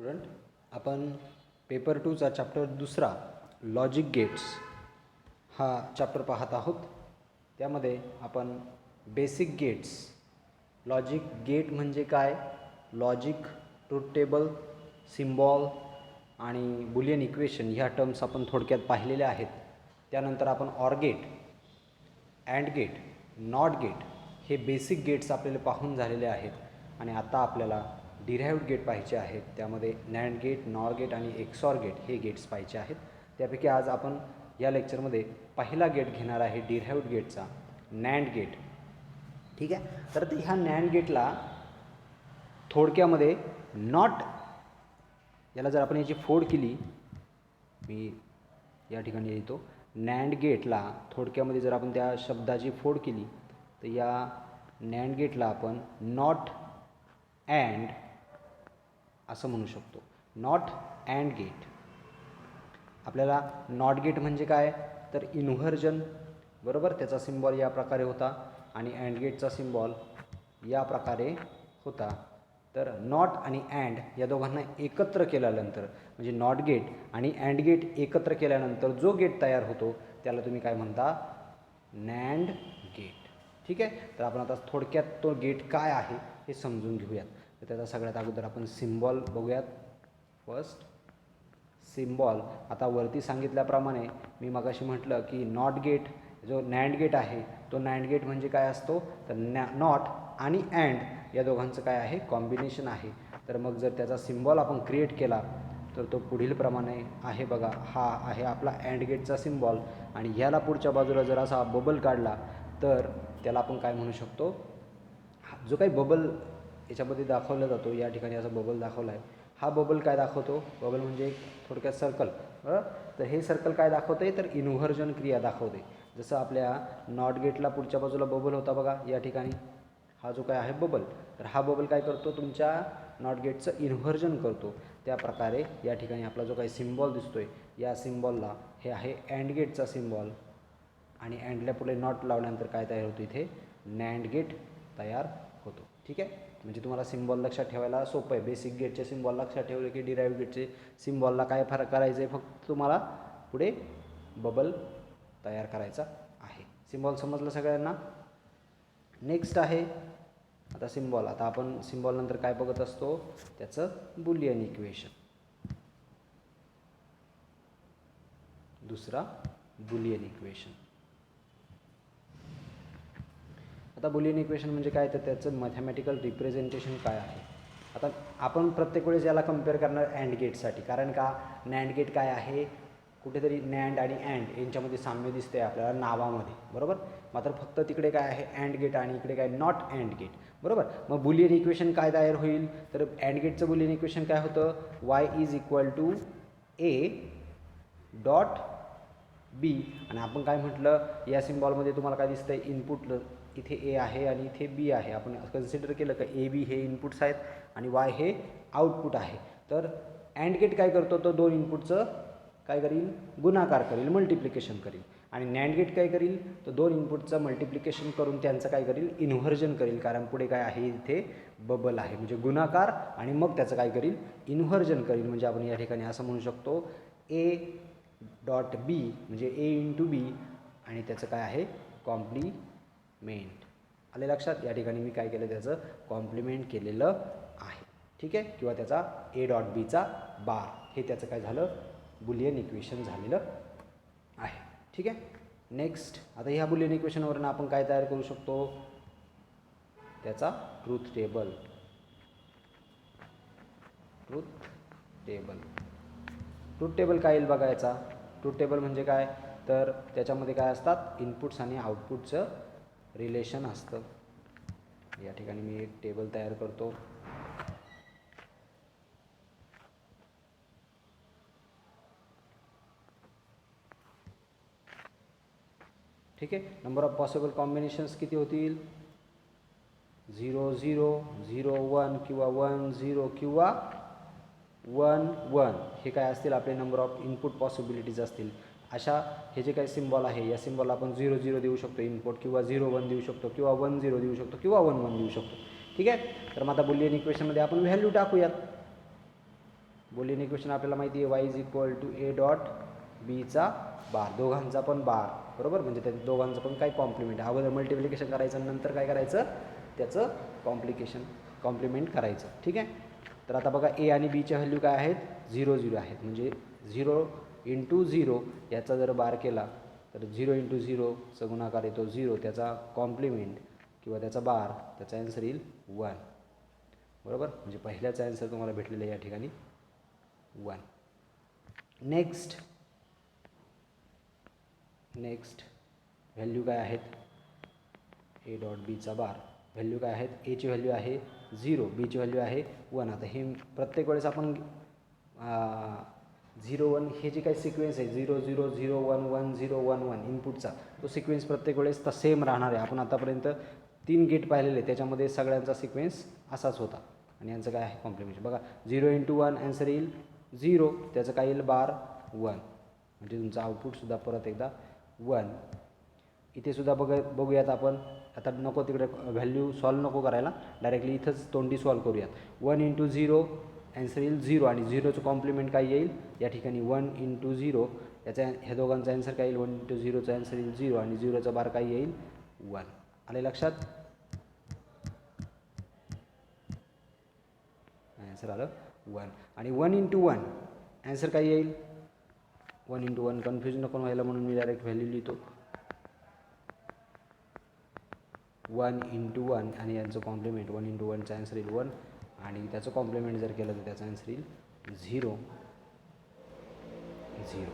Student, आपण paper 2चा chapter दुसरा logic gates हा चॅप्टर पाहत आहोत. त्यामध्ये आपण बेसिक गेट्स, लॉजिक गेट म्हणजे काय, लॉजिक, ट्रूथ टेबल, सिम्बॉल आणि बुलियन इक्वेशन ह्या टर्म्स आपण थोडक्यात पाहिलेल्या आहेत. त्यानंतर आपण or gate, and gate, not gate हे बेसिक गेट्स आपल्याला पाहून झालेले आहेत. आणि आता आपल्याला डिराइव्ड गेट पाहिजे आहेत. त्यामध्ये नॅन्ड गेट, नॉर गेट आणि एक्सॉर गेट हे गेट्स पाहिजे आहेत. त्यापैकी आज आपण या लेक्चरमध्ये पहिला गेट घेणार आहे डिराइव्ड गेटचा, नॅन्ड गेट. ठीक आहे. तर ह्या नॅन्ड गेटला थोडक्यामध्ये नॉट, याला जर आपण याची फोड केली, मी या ठिकाणी लिहितो, नॅन्ड गेटला थोडक्यामध्ये जर आपण त्या शब्दाची फोड केली तर या नॅन्ड गेटला आपण नॉट अँड असं म्हणू शकतो. Not and gate. आपल्याला नॉट गेट म्हणजे काय, तर इन्व्हर्जन, बरोबर, त्याचा सिम्बॉल या प्रकारे होता आणि अँड गेटचा सिम्बॉल या प्रकारे होता. तर नॉट आणि अँड या दोघांना एकत्र केल्यानंतर म्हणजे नॉट गेट आणि अँड गेट एकत्र केल्यानंतर जो गेट तयार होतो त्याला तुम्ही काय म्हणता, नॅन्ड गेट. ठीक आहे. तर आपण आता थोडक्यात तो गेट काय आहे हे समजून घेऊयात. तर त्याचा सगळ्यात अगोदर आपण सिम्बॉल बघूयात. फर्स्ट सिम्बॉल, आता वरती सांगितल्याप्रमाणे मी मगाशी म्हटलं की नॉट गेट, जो नॅन्ड गेट आहे तो नॅन्ड गेट म्हणजे काय असतो, तर नॉट आणि अँड या दोघांचं काय आहे, कॉम्बिनेशन आहे. तर मग जर त्याचा सिम्बॉल आपण क्रिएट केला तर तो पुढील प्रमाणे आहे. बघा, हा आहे आपला अँड गेटचा सिम्बॉल आणि ह्याला पुढच्या बाजूला जर असा बबल काढला तर त्याला आपण काय म्हणू शकतो, जो काही बबल याच्यामध्ये दाखवला जातो, या ठिकाणी असा बबल दाखवला आहे, हा बबल काय दाखवतो, बबल म्हणजे एक थोडक्यात सर्कल. तर हे सर्कल काय दाखवते, तर इन्व्हर्जन क्रिया दाखवते. जसं आपल्या नॉट गेटला पुढच्या बाजूला बबल होता बघा, या ठिकाणी हा जो काय आहे बबल, तर हा बबल काय करतो, तुमच्या नॉट गेटचं इन्व्हर्जन करतो. त्या प्रकारे या ठिकाणी आपला जो काही सिम्बॉल दिसतोय, या सिम्बॉलला हे आहे अँड गेटचा सिम्बॉल आणि अँडला पुढे नॉट लावल्यानंतर काय तयार होतं, इथे नॅन्ड गेट तयार होतो. ठीक आहे. म्हणजे तुम्हाला सिम्बॉल लक्षात ठेवायला सोपं आहे. बेसिक गेटचे सिम्बॉल लक्षात ठेवले की डिराइव्ड गेटचे सिम्बॉलला काय फरक करायचं आहे, फक्त तुम्हाला पुढे बबल तयार करायचा आहे. सिम्बॉल समजलं सगळ्यांना. नेक्स्ट आहे आता सिम्बॉल. आता आपण सिम्बॉल नंतर काय बघत असतो, त्याचं बुलियन इक्वेशन. दुसरा बुलियन इक्वेशन. आता बुलियन इक्वेशन म्हणजे काय, तर त्याचं मॅथमॅटिकल रिप्रेझेंटेशन काय आहे. आता आपण प्रत्येक वेळेस याला कम्पेअर करणार अँड गेटसाठी, कारण का नॅन्ड गेट काय आहे, कुठेतरी नॅन्ड आणि अँड यांच्यामध्ये साम्य दिसते आपल्याला नावामध्ये, बरोबर. मात्र फक्त तिकडे काय आहे अँड गेट आणि इकडे काय नॉट अँड गेट, बरोबर. मग बुलियन इक्वेशन काय तयार होईल, तर अँड गेटचं बुलियन इक्वेशन काय होतं, y is equal to A dot B. आणि आपण काय म्हटलं, या सिम्बॉलमध्ये तुम्हाला काय दिसतंय, इनपुट इथे ए आहे आणि इथे बी आहे. आपण कन्सिडर केलं का ए बी हे इनपुट्स आहेत आणि वाय हे आउटपुट आहे. तर अँड गेट काय करतो, तो दोन इनपुटचं काय करील, गुणाकार करील, मल्टिप्लिकेशन करील. आणि नॅन्ड गेट काय करील, तर दोन इनपुटचं मल्टिप्लिकेशन करून त्यांचं काय करील, इन्व्हर्जन करील. कारण पुढे काय आहे, इथे बबल आहे, म्हणजे गुणाकार आणि मग त्याचं काय करील, इन्व्हर्जन करील. म्हणजे आपण या ठिकाणी असं म्हणू शकतो, ए डॉट बी म्हणजे ए इंटू बी आणि त्याचं काय आहे, कॉम्प्लिमेंट. आले लक्षात. या ठिकाणी मी काय केलं, त्याचं कॉम्प्लिमेंट केलेलं आहे. ठीक आहे. किंवा त्याचा ए डॉट बीचा बार, हे त्याचं काय झालं, बुलियन इक्वेशन झालेलं आहे. ठीक आहे. नेक्स्ट, आता ह्या बुलियन इक्वेशनवरून आपण काय तयार करू शकतो, त्याचा truth table. Truth table. Truth table काय येईल बघायचा. ट्रूथ टेबल म्हणजे काय, तर त्याच्यामध्ये काय असतात, इनपुट्स आणि आउटपुटचं रिलेशन असतं. या ठिकाणी मी एक टेबल तयार करतो. ठीक आहे. नंबर ऑफ पॉसिबल कॉम्बिनेशन्स किती होतील, 0 0 0 1 किंवा 1 0 किंवा 1 1 हे काय असतील, आपले नंबर ऑफ इनपुट पॉसिबिलिटीज असतील. अशा हे जे काही सिम्बॉल आहे, या सिम्बॉलला आपण 0 0 देऊ शकतो इनपुट, किंवा 0 1 देऊ शकतो, किंवा 1 0 देऊ शकतो, किंवा 1 1 देऊ शकतो. ठीक आहे. तर मग आता बुलियन इक्वेशनमध्ये आपण व्हॅल्यू टाकूयात. बुलियन इक्वेशन आपल्याला माहिती आहे y is equal to A dot बीचा बार, दोघांचा पण बार, बरोबर. म्हणजे त्या दोघांचं पण काय कॉम्प्लिमेंट, अगोदर मल्टिप्लिकेशन करायचं नंतर काय करायचं त्याचं कॉम्प्लिमेंट करायचं. ठीक आहे. तर आता बघा ए आणि बीच्या व्हॅल्यू काय आहेत, 0 0 आहेत. म्हणजे 0 इंटू 0 याचा जर बार केला तर 0 इंटू 0चा गुणाकार येतो 0, त्याचा कॉम्प्लिमेंट किंवा त्याचा बार, त्याचा ॲन्सर येईल 1, बरोबर. म्हणजे पहिल्याचा ॲन्सर तुम्हाला भेटलेला आहे या ठिकाणी 1. नेक्स्ट व्हॅल्यू काय आहेत, ए डॉट बीचा बार व्हॅल्यू काय आहेत, एची व्हॅल्यू आहे 0, बीची व्हॅल्यू आहे 1. आता हे प्रत्येक वेळेस आपण 0 1 हे जे काही सिक्वेन्स आहे 0 0 0 1 1 0 1 1 इनपुटचा तो सिक्वेन्स प्रत्येक वेळेस तर सेम राहणार आहे. आपण आतापर्यंत 3 गेट पाहिलेले, त्याच्यामध्ये सगळ्यांचा सिक्वेन्स असाच होता. आणि यांचं काय आहे कॉम्प्लिमेंट बघा, 0 इंटू 1 ॲन्सर येईल 0, त्याचं काय येईल बार 1, म्हणजे तुमचं आउटपुटसुद्धा परत एकदा 1. इथे सुद्धा बघूयात आपण. आता नको तिकडे व्हॅल्यू सॉल्व नको करायला, डायरेक्टली इथंच तोंडी सॉल्व करूयात. 1 इंटू 0 ॲन्सर येईल 0, आणि 0चं कॉम्प्लिमेंट काय येईल या ठिकाणी 1 इंटू 0, याचा ह्या दोघांचा ॲन्सर काय येईल 1 इंटू 0चा ॲन्सर येईल 0, आणि 0चा बार काय येईल 1. आले लक्षात, ॲन्सर आलं 1. आणि 1 इंटू 1 ॲन्सर काय येईल, 1 इंटू 1 कन्फ्यूज नको व्हायला म्हणून मी डायरेक्ट व्हॅल्यू लिहितो 1 इंटू 1, आणि यांचं कॉम्प्लिमेंट 1 इंटू 1चा ॲन्सर येईल 1, आणि त्याचं कॉम्प्लिमेंट जर केलं तर त्याचा ॲन्सर येईल 0 0.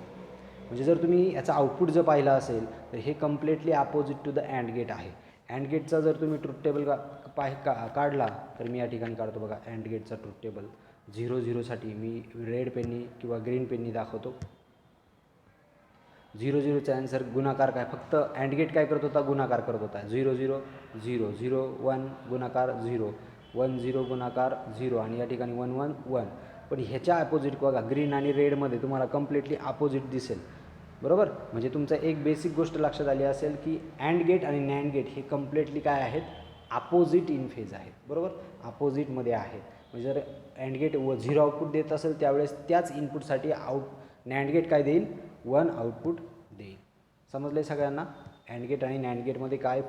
म्हणजे जर तुम्ही याचा आउटपुट जर पाहिला असेल तर हे completely opposite to the and gate आहे. अँड गेटचा जर तुम्ही ट्रूथ टेबल काढला तर मी या ठिकाणी काढतो बघा अँड गेटचा ट्रूथ टेबल. 0 0साठी मी रेड पेननी किंवा ग्रीन पेननी दाखवतो. 0 0चा ॲन्सर गुणाकार काय, फक्त अँड गेट काय करत होता, गुणाकार करत होता. 0 0 0 0 1 गुणाकार 0 1 0 गुणाकार 0, आणि या ठिकाणी 1 1 1. पण ह्याच्या अपोजिट बघा ग्रीन आणि रेडमध्ये तुम्हाला कम्प्लिटली अपोजिट दिसेल, बरोबर. म्हणजे तुमचं एक बेसिक गोष्ट लक्षात आली असेल की अँड गेट आणि नॅन्ड गेट हे कम्प्लिटली काय आहेत, अपोजिट इन फेज आहेत, बरोबर, अपोजिटमध्ये आहेत. म्हणजे जर अँड गेट 0 आउटपुट देत असेल त्यावेळेस त्याच इनपुटसाठी नॅन्ड गेट काय देईल, 1 आउटपुट देईल. समजलं आहे सगळ्यांना. अँड गेट आणि नॅन्ड गेटमध्ये काय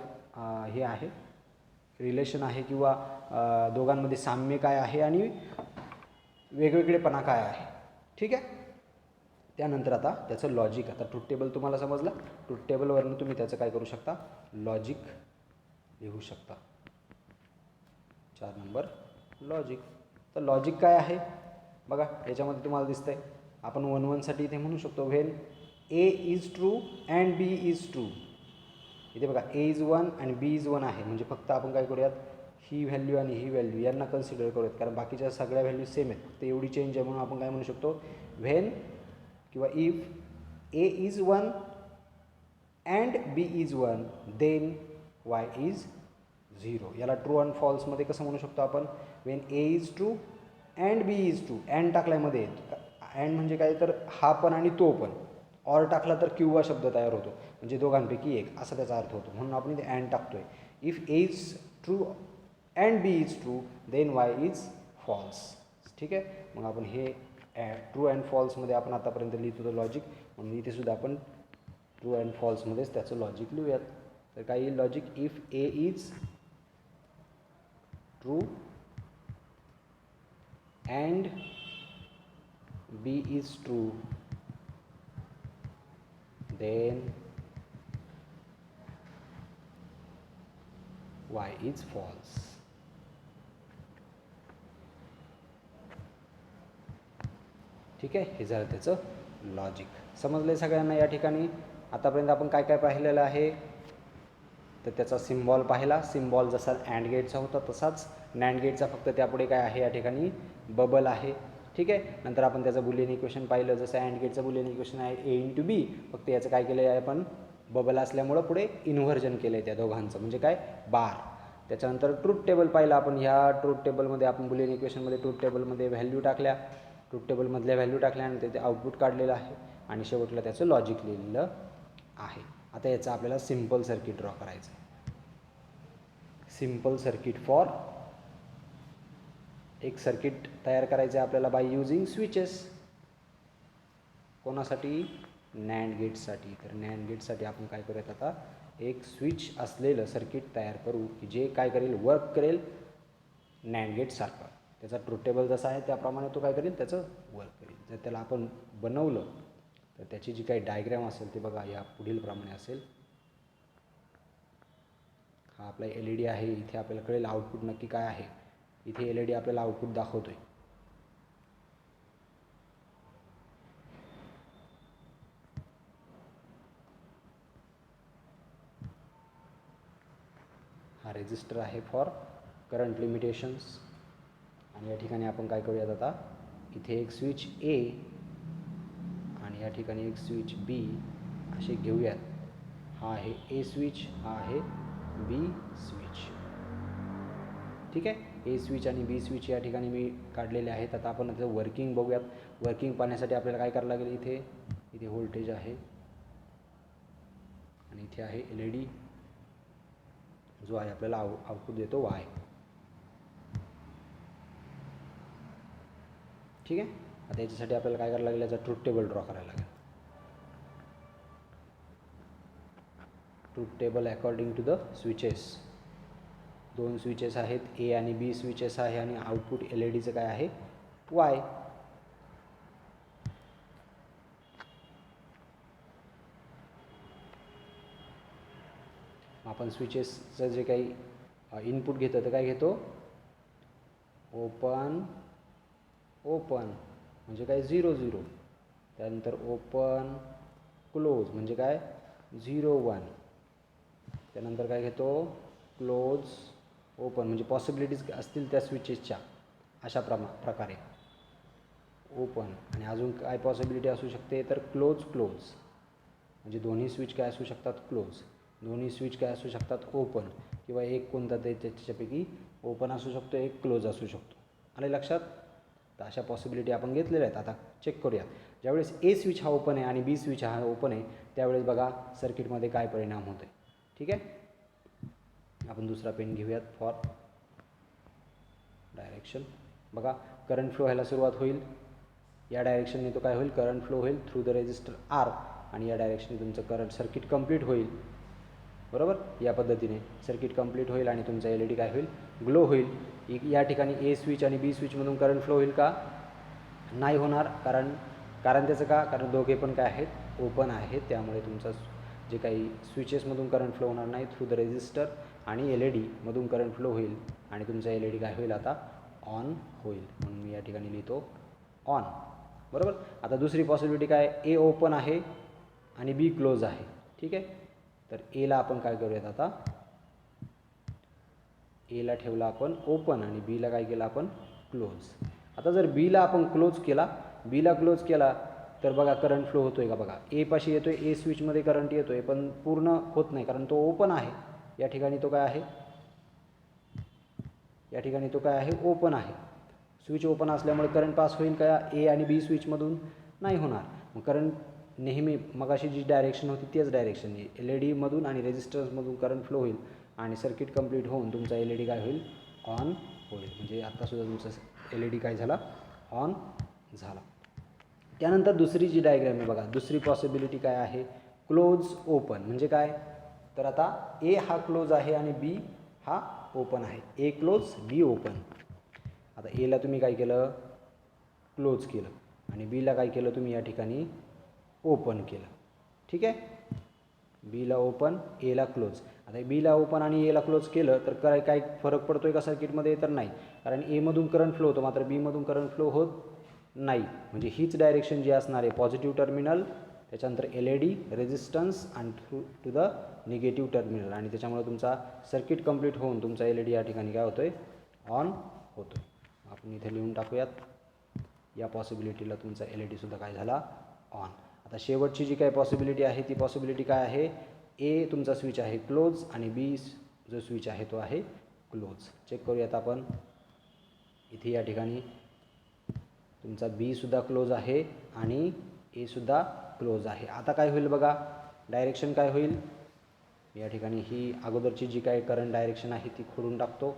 हे आहे, रिलेशन आहे, किंवा दोघांमध्ये साम्य काय आहे आणि वेगवेगळेपणा काय आहे. ठीक आहे. त्यानंतर आता त्याचं लॉजिक. आता ट्रूथ टेबल तुम्हाला समजलं, ट्रूथ टेबलवरून तुम्ही त्याचं काय करू शकता, लॉजिक लिहू शकता. 4 नंबर लॉजिक. तर लॉजिक काय आहे बघा, याच्यामध्ये तुम्हाला दिसतंय. आपण 1 1साठी इथे म्हणू शकतो when A is true and B is true. इथे बघा ए इज 1 आणि बी इज 1 आहे, म्हणजे फक्त आपण काय करूयात, ही व्हॅल्यू आणि ही व्हॅल्यू यांना कन्सिडर करूयात, कारण बाकीच्या सगळ्या व्हॅल्यू सेम आहेत, फक्त एवढी चेंज आहे. म्हणून आपण काय म्हणू शकतो, व्हेन किंवा if A is 1 and B is 1 then Y is 0. याला ट्रू अँड फॉल्समध्ये कसं म्हणू शकतो आपण, when A is true and B is true. And टाकल्यामध्ये अँड म्हणजे काय, तर हा पण आणि तो पण. ऑर टाकला तर किंवा शब्द तयार होतो, म्हणजे दोघांपैकी एक असा त्याचा अर्थ होतो, म्हणून आपण इथे अँड टाकतोय. If A is true and B is true then Y is false. ठीक आहे. मग आपण हे ट्रू अँड फॉल्समध्ये आपण आतापर्यंत लिहित होतो लॉजिक, म्हणून इथे सुद्धा आपण ट्रू अँड फॉल्समध्येच त्याचं लॉजिक लिहूयात. तर काय येईल logic, if A is true and B is true then y is false. ठीक आहे. हे झालं त्याचं लॉजिक. समजलं सगळ्यांना या ठिकाणी. आतापर्यंत आपण काय काय पाहिलेलं आहे, तर त्याचा सिम्बॉल पाहिला. सिम्बॉल जसा अँड गेटचा होता तसाच नॅन्ड गेटचा, फक्त त्यापुढे काय आहे या ठिकाणी बबल आहे. ठीक आहे. नंतर आपण त्याचं बुलियन इक्वेशन पाहिलं, जसं अँड गेटचं बुलियन इक्वेशन आहे ए इंटू बी, फक्त याचं काय केलं आहे आपण, बबल असल्यामुळं पुढे इन्व्हर्जन केलं आहे त्या दोघांचं, म्हणजे काय बार. त्याच्यानंतर ट्रूथ टेबल पाहिलं आपण. ह्या ट्रूथ टेबलमध्ये आपण बुलियन इक्वेशनमध्ये ट्रूथ टेबलमध्ये व्हॅल्यू टाकल्या, ट्रूथ टेबलमधल्या व्हॅल्यू टाकल्या आणि ते आउटपुट काढलेलं आहे, आणि शेवटला त्याचं लॉजिक लिहिलेलं आहे. आता याचं आपल्याला सिम्पल सर्किट ड्रॉ करायचं आहे. सिम्पल सर्किट फॉर एक सर्किट तयार करायचं आहे आपल्याला बाय यूजिंग स्विचेस. कोणासाठी? नॅन्ड गेटसाठी. तर नॅन्ड गेटसाठी आपण काय करूयात आता, एक स्विच असलेलं सर्किट तयार करू की जे काय करेल, वर्क करेल नॅन्ड गेटसारखं. त्याचा ट्रूथ टेबल जसा आहे त्याप्रमाणे तो काय करेल, त्याचं वर्क करेल. जर त्याला आपण बनवलं तर त्याची जी काही डायग्राम असेल ते बघा या पुढील प्रमाणे असेल. हा आपला LED आहे. इथे आपल्याला कळेल आउटपुट नक्की काय आहे. इथे LED आपल्याला आउटपुट दाखवतोय. हा रेजिस्टर आहे फॉर करंट लिमिटेशन्स. आणि या ठिकाणी आपण काय करूयात आता, इथे एक स्विच A आणि या ठिकाणी एक स्विच B असे घेऊयात. हा आहे A स्विच, हा आहे B स्विच. ठीक आहे. A स्विच आणि B स्विच या ठिकाणी मी काढलेले आहेत. आता आपण त्याचं वर्किंग बघूयात. वर्किंग पाहण्यासाठी आपल्याला काय करावं लागेल, इथे व्होल्टेज आहे आणि इथे आहे LED जो आहे आपल्याला आउटपुट देतो Y. ठीक आहे. आता याच्यासाठी आपल्याला काय करायला लागेल, याचा ट्रूथ टेबल ड्रॉ करायला लागेल. Truth table according to the switches. 2 switches आहेत, A आणि B स्विचेस आहे आणि आउटपुट LEDचं काय आहे, Y. आपण स्विचेसचं जे काही इनपुट घेतो तर काय घेतो, ओपन ओपन म्हणजे काय 0 0. त्यानंतर ओपन क्लोज म्हणजे काय 0 1. त्यानंतर काय घेतो, क्लोज ओपन म्हणजे पॉसिबिलिटीज असतील त्या स्विचेसच्या अशा प्रकारे ओपन. आणि अजून काय पॉसिबिलिटी असू शकते, तर क्लोज क्लोज म्हणजे दोन्ही स्विच काय असू शकतात, क्लोज. दोन्ही स्विच काय असू शकतात, ओपन. किंवा एक कोणता तरी त्याच्यापैकी ओपन असू शकतो, एक क्लोज असू शकतो. आले लक्षात? तर अशा पॉसिबिलिटी आपण घेतलेल्या आहेत. आता चेक करूया. ज्यावेळेस A स्विच हा ओपन आहे आणि B स्विच हा ओपन आहे त्यावेळेस बघा सर्किटमध्ये काय परिणाम होते. ठीक आहे. आपण दुसरा पेन घेऊयात फॉर डायरेक्शन. बघा करंट फ्लो व्हायला सुरुवात होईल. या डायरेक्शनने तो काय होईल, करंट फ्लो होईल थ्रू द रेजिस्टर R आणि या डायरेक्शनने तुमचं करंट सर्किट कंप्लीट होईल. बरोबर. या पद्धतीने सर्किट कंप्लीट होईल आणि तुमचा LED काय होईल, ग्लो होईल. या ठिकाणी A स्विच आणि B स्विचमधून करंट फ्लो होईल का, नाही होणार. कारण त्याचं का, कारण दोघे पण काय आहेत, ओपन आहेत. त्यामुळे तुमचा जे काही स्विचेसमधून करंट फ्लो होणार नाही, थ्रू द रेजिस्टर आणि LED मधून करंट फ्लो होईल आणि तुमचा LED काय होईल, आता ऑन होईल. म्हणून मी या ठिकाणी लिहितो ऑन. बरोबर. आता दुसरी पॉसिबिलिटी काय, A ओपन आहे आणि B क्लोज आहे. ठीक आहे. तर Aला आपण काय करूयात, आता Aला ठेवला आपण ओपन आणि Bला काय केलं आपण, क्लोज. आता जर Bला आपण क्लोज केला तर बघा करंट फ्लो होतोय का, बघा A पाशी येतोय, A स्विचमध्ये करंट येतोय पण पूर्ण होत नाही कारण तो ओपन आहे. या ठिकाणी तो काय आहे, या ठिकाणी तो काय आहे, ओपन आहे. स्विच ओपन असल्यामुळे करंट पास होईल का A आणि B स्विचमधून, नाही होणार. मग करंट नेहमी मगाशी जी डायरेक्शन होती तेच डायरेक्शनने LEDमधून आणि रेजिस्टन्समधून करंट फ्लो होईल आणि सर्किट कंप्लीट होऊन तुमचा LED काय होईल, ऑन होईल. म्हणजे आत्तासुद्धा तुमचा LED काय झाला, ऑन झाला. त्यानंतर दुसरी जी डायग्राम आहे बघा, दुसरी पॉसिबिलिटी काय आहे, क्लोज ओपन म्हणजे काय, तर आता A हा क्लोज आहे आणि B हा ओपन आहे. A close B open. आता Aला तुम्ही काय केलं, क्लोज केलं आणि Bला काय केलं तुम्ही या ठिकाणी ओपन केलं. ठीक आहे. Bला ओपन, Aला क्लोज. आता Bला ओपन आणि Aला क्लोज केलं तर काय फरक पडतोय का सर्किटमध्ये, तर नाही. कारण Aमधून करंट फ्लो होतो मात्र Bमधून करंट फ्लो होत नाही. म्हणजे हीच डायरेक्शन जी असणार आहे, पॉझिटिव्ह टर्मिनल, त्याच्यानंतर LED रेजिस्टन्स आणि टू द निगेटिव्ह टर्मिनल. आणि त्याच्यामुळे तुमचा सर्किट कंप्लीट होऊन तुमचा LED या ठिकाणी काय होतोय, ऑन होतो. आपण इथे लिहून टाकूयात, या पॉसिबिलिटीला तुमचा LED सुद्धा काय झाला, ऑन. आता शेवटची जी काही पॉसिबिलिटी आहे ती पॉसिबिलिटी काय आहे, A तुमचा स्विच आहे क्लोज आणि B जो स्विच आहे तो आहे क्लोज. चेक करूयात आपण. इथे या ठिकाणी तुमचा B सुद्धा क्लोज आहे आणि A सुद्धा क्लोज आहे. आता काय होईल बघा, डायरेक्शन काय होईल, या ठिकाणी ही अगोदरची जी काही करंट डायरेक्शन आहे ती खोडून टाकतो.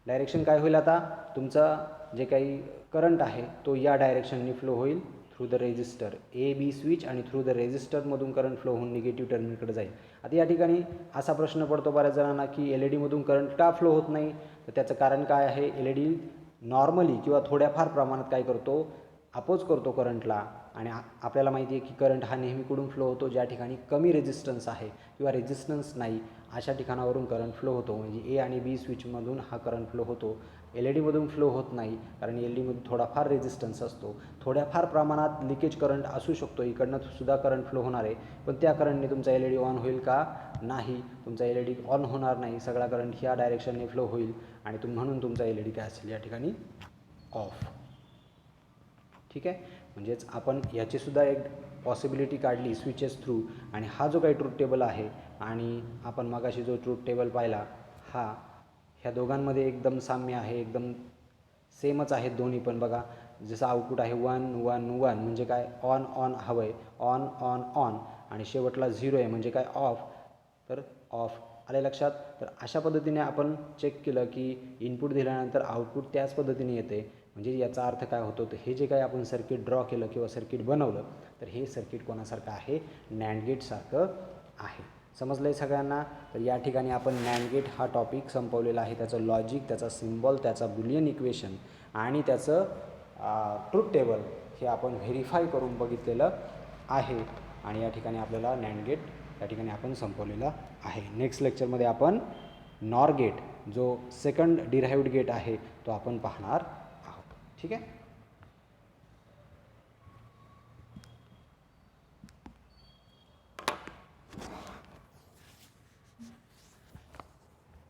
डायरेक्शन काय होईल आता, तुमचा जे काही करंट आहे तो या डायरेक्शनने फ्लो होईल through the resistor, A B switch आणि थ्रू द रेजिस्टरमधून करंट फ्लो होऊन निगेटिव्ह टर्मिनलकडे जाईल. आता या ठिकाणी असा प्रश्न पडतो बऱ्याच जणांना की LED मधून करंट का फ्लो होत नाही, तर त्याचं कारण काय आहे, LED नॉर्मली किंवा थोड्याफार प्रमाणात काय करतो, अपोज करतो करंटला. आणि आपल्याला माहिती आहे की करंट हा नेहमी कुठून फ्लो होतो, ज्या ठिकाणी कमी रेजिस्टन्स आहे किंवा रेजिस्टन्स नाही अशा ठिकाणावरून करंट फ्लो होतो. म्हणजे ए आणि बी स्विचमधून हा करंट फ्लो होतो. LED मधून फ्लो होत नाही, कारण LED मध्ये थोडाफार रेजिस्टन्स असतो. थोड्याफार प्रमाणात लिकेज करंट असू शकतो, इकडनं सुद्धा करंट फ्लो होणार आहे, पण त्या करंटने तुमचा LED ऑन होईल का, नाही, तुमचा LED ऑन होणार नाही. सगळा करंट ह्या डायरेक्शनने फ्लो होईल आणि म्हणून तुमचा LED काय असेल या ठिकाणी, ऑफ. ठीक आहे. म्हणजेच आपण याचीसुद्धा एक पॉसिबिलिटी काढली स्विचेस थ्रू. आणि हा जो काही ट्रूथ टेबल आहे आणि आपण मगाशी जो ट्रूथ टेबल पाहिला, ह्या दोघांमध्ये एकदम साम्य आहे, एकदम सेमच आहेत दोन्ही पण. बघा, जसं आउटपुट आहे 1 1 1 म्हणजे काय, ऑन ऑन हवं आहे, ऑन ऑन ऑन, आणि शेवटला 0 आहे म्हणजे काय, ऑफ, तर ऑफ. आले लक्षात. तर अशा पद्धतीने आपण चेक केलं की इनपुट दिल्यानंतर आउटपुट त्याच पद्धतीने येते. म्हणजे याचा अर्थ काय होतो, तर हे जे काही आपण सर्किट ड्रॉ केलं किंवा सर्किट बनवलं, तर हे सर्किट कोणासारखं आहे, नॅन्ड गेटसारखं आहे. समजलं आहे सगळ्यांना. तर या ठिकाणी आपण नॅन्ड गेट हा टॉपिक संपवलेला आहे. त्याचं लॉजिक, त्याचा सिम्बॉल, त्याचा बुलियन इक्वेशन आणि त्याचं ट्रूथ टेबल हे आपण व्हेरीफाय करून बघितलेलं आहे. आणि या ठिकाणी आपल्याला नॅन्ड गेट या ठिकाणी आपण संपवलेला आहे. नेक्स्ट लेक्चरमध्ये आपण नॉर गेट, जो सेकंड डिराइव्ड गेट आहे, तो आपण पाहणार आहोत. ठीक आहे.